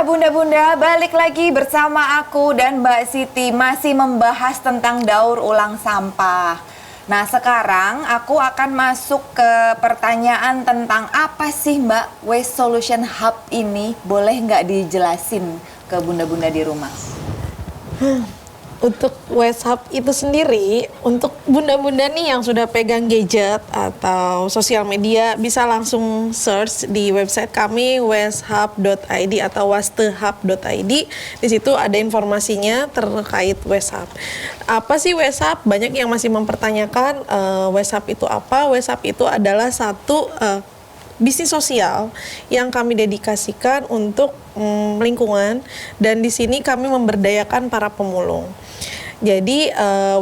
bunda-bunda, balik lagi bersama aku dan Mbak Siti masih membahas tentang daur ulang sampah. Nah sekarang aku akan masuk ke pertanyaan tentang apa sih Mbak Waste Solution Hub ini? Boleh nggak dijelasin ke bunda-bunda di rumah? Untuk Waste Hub itu sendiri, untuk bunda-bunda nih yang sudah pegang gadget atau sosial media, bisa langsung search di website kami wastehub.id atau wastehub.id. Di situ ada informasinya terkait Waste Hub. Apa sih Waste Hub? Banyak yang masih mempertanyakan Waste Hub itu apa? Waste Hub itu adalah satu bisnis sosial yang kami dedikasikan untuk lingkungan, dan di sini kami memberdayakan para pemulung. Jadi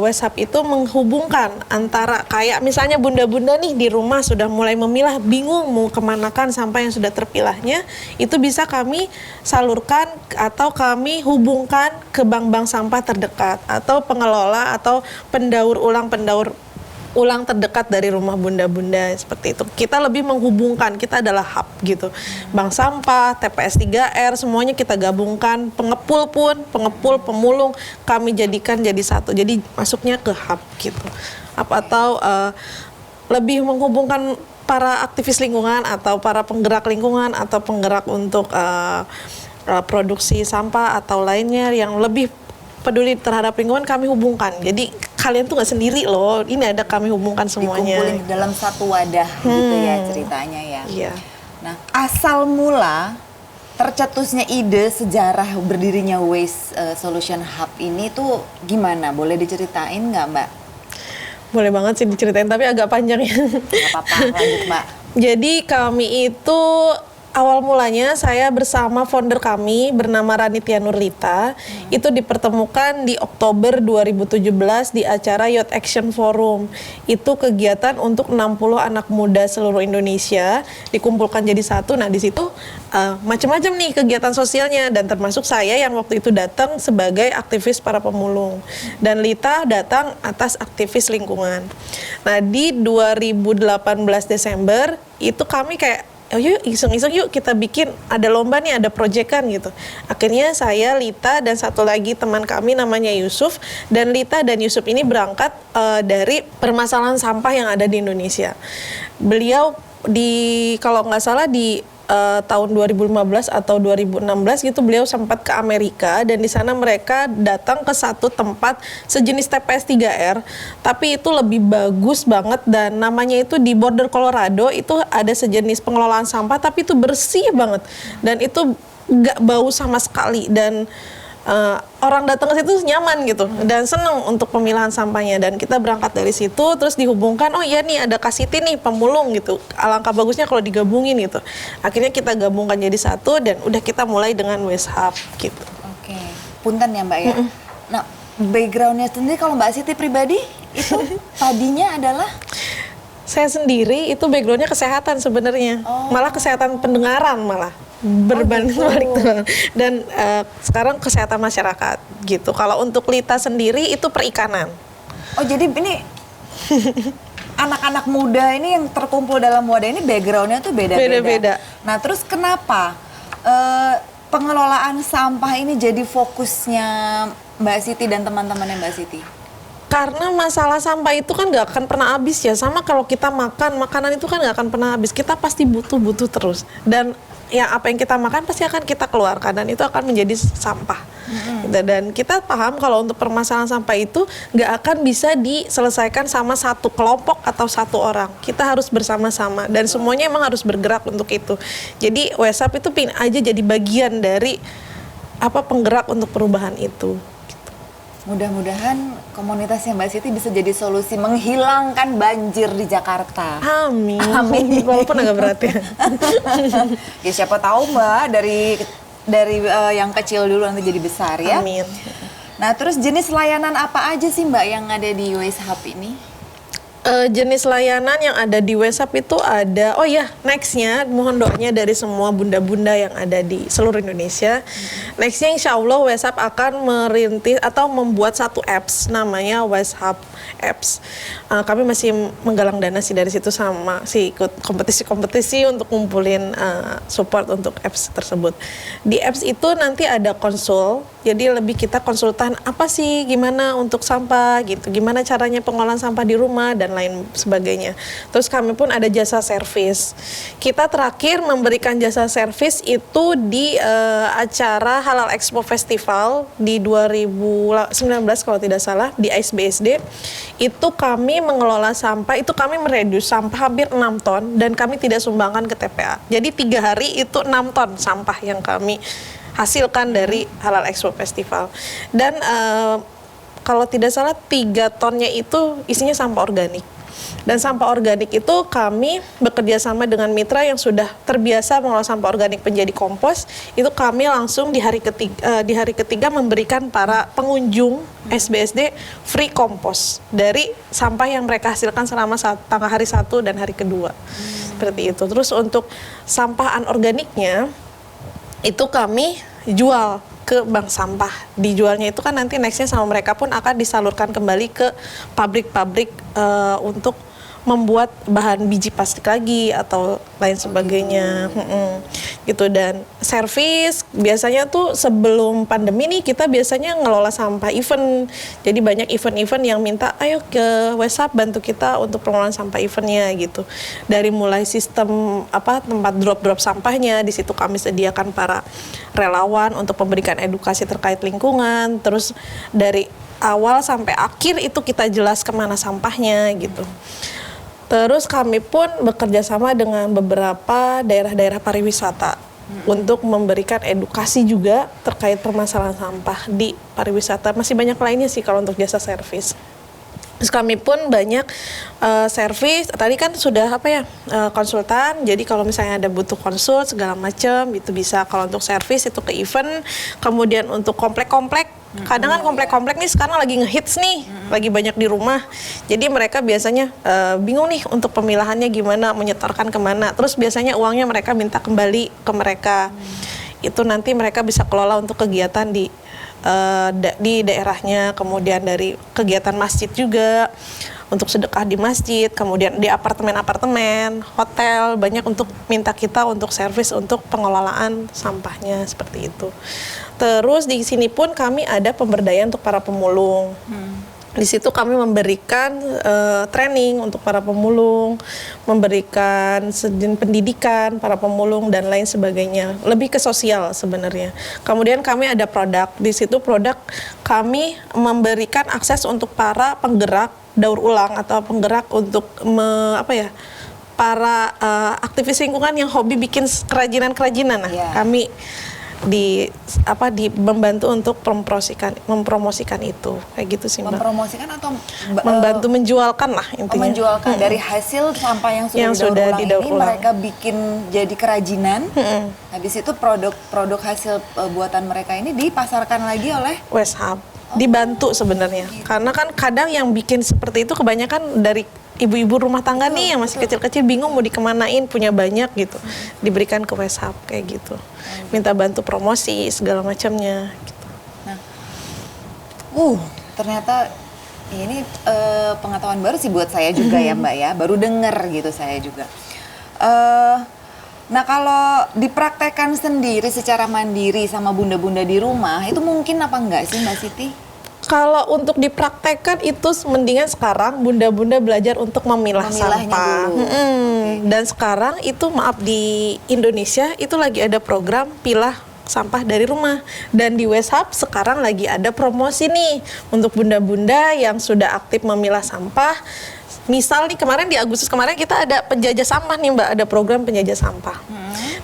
Waste Hub itu menghubungkan antara kayak misalnya bunda-bunda nih di rumah sudah mulai memilah, bingung mau kemanakan sampah yang sudah terpilahnya, itu bisa kami salurkan atau kami hubungkan ke bank-bank sampah terdekat atau pengelola atau pendaur ulang terdekat dari rumah bunda-bunda, seperti itu. Kita lebih menghubungkan, kita adalah hub gitu. Bank sampah, TPS 3R, semuanya kita gabungkan. Pengepul, pemulung, kami jadikan jadi satu. Jadi masuknya ke hub gitu. Atau lebih menghubungkan para aktivis lingkungan atau para penggerak lingkungan atau penggerak untuk produksi sampah atau lainnya yang lebih peduli terhadap lingkungan, kami hubungkan. Jadi kalian tuh nggak sendiri loh, ini ada kami hubungkan semuanya. Dikumpulin dalam satu wadah gitu ya ceritanya ya. Iya. Nah, asal mula tercetusnya ide sejarah berdirinya Waste Solution Hub ini tuh gimana? Boleh diceritain nggak Mbak? Boleh banget sih diceritain, tapi agak panjang ya. Nggak apa-apa, lanjut Mbak. Jadi kami itu awal mulanya saya bersama founder kami bernama Ranitia Nurlita itu dipertemukan di Oktober 2017 di acara Youth Action Forum. Itu kegiatan untuk 60 anak muda seluruh Indonesia dikumpulkan jadi satu. Nah di situ macam-macam nih kegiatan sosialnya, dan termasuk saya yang waktu itu datang sebagai aktivis para pemulung dan Lita datang atas aktivis lingkungan. Nah di 2018 Desember itu kami kayak yuk iseng-iseng yuk kita bikin, ada lomba nih, ada proyekan gitu. Akhirnya saya, Lita, dan satu lagi teman kami namanya Yusuf, dan Lita dan Yusuf ini berangkat dari permasalahan sampah yang ada di Indonesia. Beliau kalau nggak salah di tahun 2015 atau 2016 gitu, beliau sempat ke Amerika, dan di sana mereka datang ke satu tempat sejenis TPS 3R, tapi itu lebih bagus banget, dan namanya itu di Boulder, Colorado. Itu ada sejenis pengelolaan sampah, tapi itu bersih banget, dan itu nggak bau sama sekali, dan orang datang ke situ nyaman gitu dan seneng untuk pemilahan sampahnya. Dan kita berangkat dari situ terus dihubungkan, oh iya nih ada Kasiti nih pemulung gitu, alangkah bagusnya kalau digabungin gitu. Akhirnya kita gabungkan jadi satu, dan udah kita mulai dengan Waste Hub gitu. Oke, punten ya Mbak ya. Nah, backgroundnya sendiri kalau Mbak Siti pribadi itu tadinya adalah? Saya sendiri itu backgroundnya kesehatan sebenarnya, malah kesehatan pendengaran malah. Berbanding balik tuh. Dan sekarang kesehatan masyarakat gitu. Kalau untuk Lita sendiri itu perikanan. Oh jadi ini anak-anak muda ini yang terkumpul dalam wadah ini backgroundnya tuh beda-beda. Nah terus kenapa pengelolaan sampah ini jadi fokusnya Mbak Siti dan teman-temannya Mbak Siti? Karena masalah sampah itu kan nggak akan pernah habis ya. Sama kalau kita makan, makanan itu kan nggak akan pernah habis. Kita pasti butuh terus. Dan ya apa yang kita makan pasti akan kita keluarkan, dan itu akan menjadi sampah. Dan kita paham kalau untuk permasalahan sampah itu nggak akan bisa diselesaikan sama satu kelompok atau satu orang. Kita harus bersama-sama, dan semuanya emang harus bergerak untuk itu. Jadi Waste Hub itu pingin aja jadi bagian dari penggerak untuk perubahan itu. Mudah-mudahan komunitasnya Mbak Siti bisa jadi solusi menghilangkan banjir di Jakarta. Amin. Amin. Walaupun agak berat ya. Ya siapa tahu Mbak, dari yang kecil dulu nanti jadi besar ya. Amin. Nah terus jenis layanan apa aja sih Mbak yang ada di Waste Hub ini? Jenis layanan yang ada di Waste Hub itu ada, nextnya mohon doanya dari semua bunda-bunda yang ada di seluruh Indonesia. Nextnya insya Allah Waste Hub akan merintis atau membuat satu apps namanya Waste Hub. apps. Kami masih menggalang dana sih dari situ, sama si ikut kompetisi-kompetisi untuk ngumpulin support untuk apps tersebut. Di apps itu nanti ada konsul, jadi lebih kita konsultan apa sih, gimana untuk sampah gitu, gimana caranya pengolahan sampah di rumah dan lain sebagainya. Terus kami pun ada jasa servis. Kita terakhir memberikan jasa servis itu di acara Halal Expo Festival di 2019 kalau tidak salah, di ASBSD. Itu kami mengelola sampah, itu kami mereduce sampah hampir 6 ton dan kami tidak sumbangkan ke TPA. Jadi 3 hari itu 6 ton sampah yang kami hasilkan dari Halal Expo Festival. Dan kalau tidak salah 3 tonnya itu isinya sampah organik. Dan sampah organik itu kami bekerja sama dengan mitra yang sudah terbiasa mengolah sampah organik menjadi kompos. Itu kami langsung di hari ketiga memberikan para pengunjung SBSD free kompos dari sampah yang mereka hasilkan selama hari 1 dan hari kedua. Seperti itu. Terus untuk sampah anorganiknya itu kami jual ke bank sampah. Dijualnya itu kan nanti nextnya sama mereka pun akan disalurkan kembali ke pabrik-pabrik untuk membuat bahan biji plastik lagi atau lain sebagainya. Gitu. Dan servis biasanya tuh sebelum pandemi nih kita biasanya ngelola sampah event. Jadi banyak event-event yang minta ayo ke WhatsApp bantu kita untuk pengelolaan sampah eventnya gitu. Dari mulai sistem tempat drop sampahnya, di situ kami sediakan para relawan untuk memberikan edukasi terkait lingkungan. Terus dari awal sampai akhir itu kita jelas kemana sampahnya gitu. Terus kami pun bekerja sama dengan beberapa daerah-daerah pariwisata untuk memberikan edukasi juga terkait permasalahan sampah di pariwisata. Masih banyak lainnya sih kalau untuk jasa servis. Terus kami pun banyak servis, tadi kan sudah konsultan, jadi kalau misalnya ada butuh konsul segala macam itu bisa. Kalau untuk servis itu ke event, kemudian untuk komplek-komplek, kadang kan komplek-komplek nih sekarang lagi ngehits nih, lagi banyak di rumah, jadi mereka biasanya bingung nih untuk pemilahannya gimana, menyetorkan kemana, terus biasanya uangnya mereka minta kembali ke mereka. Itu nanti mereka bisa kelola untuk kegiatan di daerahnya, kemudian dari kegiatan masjid juga untuk sedekah di masjid, kemudian di apartemen-apartemen, hotel, banyak untuk minta kita untuk servis untuk pengelolaan sampahnya seperti itu. Terus di sini pun kami ada pemberdayaan untuk para pemulung. Di situ kami memberikan training untuk para pemulung, memberikan pendidikan para pemulung dan lain sebagainya. Lebih ke sosial sebenarnya. Kemudian kami ada produk. Di situ produk kami memberikan akses untuk para penggerak daur ulang atau penggerak untuk para aktivis lingkungan yang hobi bikin kerajinan-kerajinan. Nah, kami membantu untuk mempromosikan itu kayak gitu sih Mbak. Mempromosikan atau membantu menjualkan lah intinya. Menjualkan dari hasil sampah yang sudah didaur ulang ini mereka bikin jadi kerajinan. Habis itu produk hasil buatan mereka ini dipasarkan lagi oleh WhatsApp. Dibantu sebenarnya. Karena kan kadang yang bikin seperti itu kebanyakan dari ibu-ibu rumah tangga nih yang masih kecil-kecil bingung mau dikemanain, punya banyak gitu. Diberikan ke WhatsApp kayak gitu. Minta bantu promosi segala macamnya gitu. Nah. Ternyata ini pengetahuan baru sih buat saya juga ya Mbak ya. Baru dengar gitu saya juga. Nah kalau dipraktekkan sendiri secara mandiri sama bunda-bunda di rumah itu mungkin apa enggak sih Mbak Siti? Kalau untuk dipraktekkan itu mendingan sekarang bunda-bunda belajar untuk memilah sampah. Dan sekarang itu di Indonesia itu lagi ada program pilah sampah dari rumah. Dan di WhatsApp sekarang lagi ada promosi nih untuk bunda-bunda yang sudah aktif memilah sampah. Misal nih kemarin di Agustus kemarin kita ada penjajah sampah nih Mbak, ada program penjajah sampah.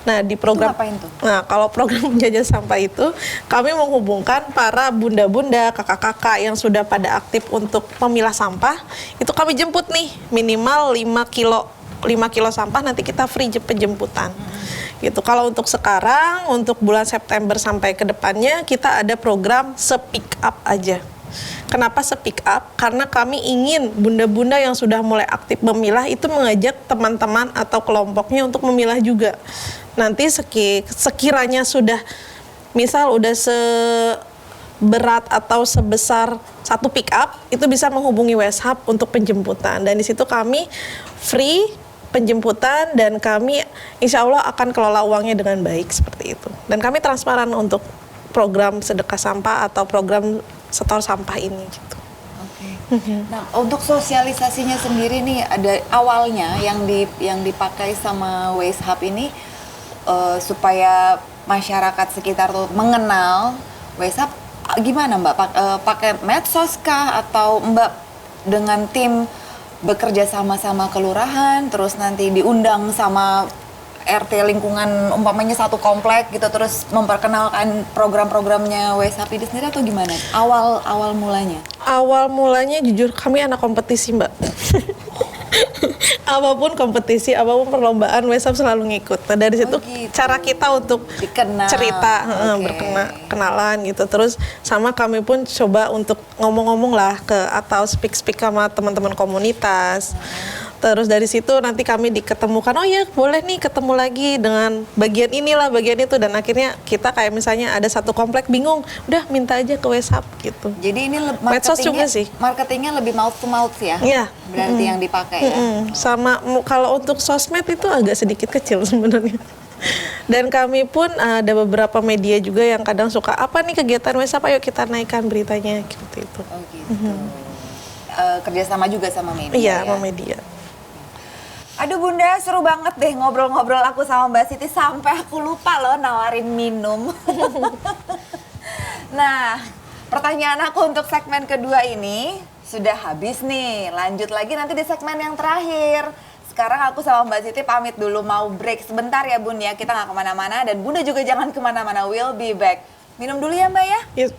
Nah di program itu ngapain tuh? Nah kalau program penjajah sampah itu kami menghubungkan para bunda-bunda, kakak-kakak yang sudah pada aktif untuk memilah sampah, itu kami jemput nih minimal 5 kilo sampah nanti kita free penjemputan. Gitu. Kalau untuk sekarang, untuk bulan September sampai ke depannya kita ada program Speak Up aja. Kenapa Speak Up? Karena kami ingin bunda-bunda yang sudah mulai aktif memilah itu mengajak teman-teman atau kelompoknya untuk memilah juga. Nanti sekiranya sudah, misal udah berat atau sebesar 1 pick up itu bisa menghubungi Weshub untuk penjemputan, dan di situ kami free penjemputan dan kami insya Allah akan kelola uangnya dengan baik seperti itu. Dan kami transparan untuk program sedekah sampah atau program setor sampah ini gitu. Oke. Nah, untuk sosialisasinya sendiri nih, ada awalnya yang dipakai sama Weshub ini supaya masyarakat sekitar tuh mengenal Weshub, gimana Mbak? Pakai medsos kah atau Mbak dengan tim bekerja sama-sama kelurahan, terus nanti diundang sama RT lingkungan umpamanya satu komplek gitu, terus memperkenalkan program-programnya Weshub ini sendiri, atau gimana? Awal mulanya? Awal mulanya jujur kami anak kompetisi, Mbak. Apapun kompetisi, apapun perlombaan, Weshub selalu ngikut. Nah, dari situ gitu. cara kita untuk Dikenal. cerita, Oke. berkenalan gitu. Terus sama kami pun coba untuk ngomong-ngomong lah atau speak sama teman-teman komunitas. Terus dari situ nanti kami diketemukan, oh ya boleh nih ketemu lagi dengan bagian inilah, bagian itu, dan akhirnya kita kayak misalnya ada satu komplek bingung, udah minta aja ke Weshub gitu. Jadi ini Medsos juga sih. Marketingnya lebih mouth to mouth ya? Iya. Berarti yang dipakai ya? Sama kalau untuk sosmed itu agak sedikit kecil sebenarnya. Dan kami pun ada beberapa media juga yang kadang suka, apa nih kegiatan Weshub, ayo kita naikkan beritanya gitu itu. Oh gitu. Kerjasama juga sama media Iya, ya? sama media. Aduh Bunda, seru banget deh ngobrol-ngobrol aku sama Mbak Siti sampai aku lupa loh nawarin minum. Nah, pertanyaan aku untuk segmen kedua ini sudah habis nih. Lanjut lagi nanti di segmen yang terakhir. Sekarang aku sama Mbak Siti pamit dulu, mau break sebentar ya Bun ya. Kita nggak kemana-mana dan Bunda juga jangan kemana-mana. We'll be back. Minum dulu ya Mbak ya. Yes.